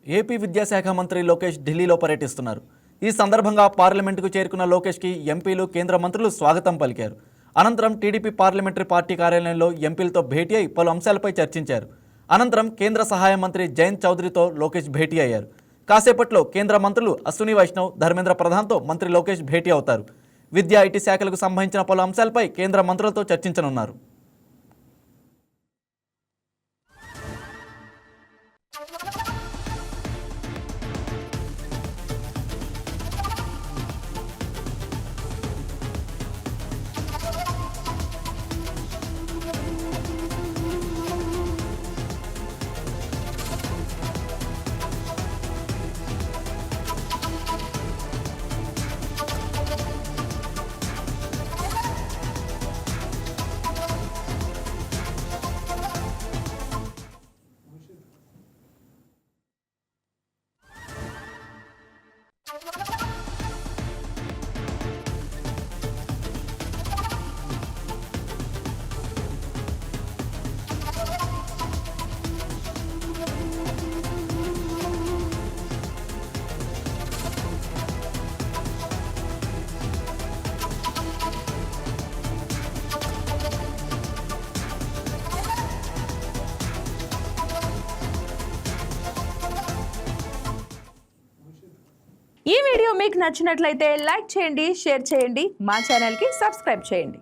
AP విద్యాశాఖ మంత్రి లోకేష్ ఢిల్లీలో పర్యటిస్తున్నారు. ఈ సందర్భంగా పార్లమెంటుకు చేరుకున్న లోకేష్కి ఎంపీలు, కేంద్ర మంత్రులు స్వాగతం పలికారు. అనంతరం టీడీపీ పార్లమెంటరీ పార్టీ కార్యాలయంలో ఎంపీలతో భేటీ అయి పలు అంశాలపై చర్చించారు. అనంతరం కేంద్ర సహాయ మంత్రి జయంత్ చౌదరితో లోకేష్ భేటీ అయ్యారు. కాసేపట్లో కేంద్ర మంత్రులు అశ్విని వైష్ణవ్, ధర్మేంద్ర ప్రధాన్తో మంత్రి లోకేష్ భేటీ అవుతారు. విద్యా, ఐటీ శాఖలకు సంబంధించిన పలు అంశాలపై కేంద్ర మంత్రులతో చర్చించనున్నారు. ఈ వీడియో మీకు నచ్చినట్లయితే లైక్ చేయండి, షేర్ చేయండి, మా ఛానల్కి సబ్స్క్రైబ్ చేయండి.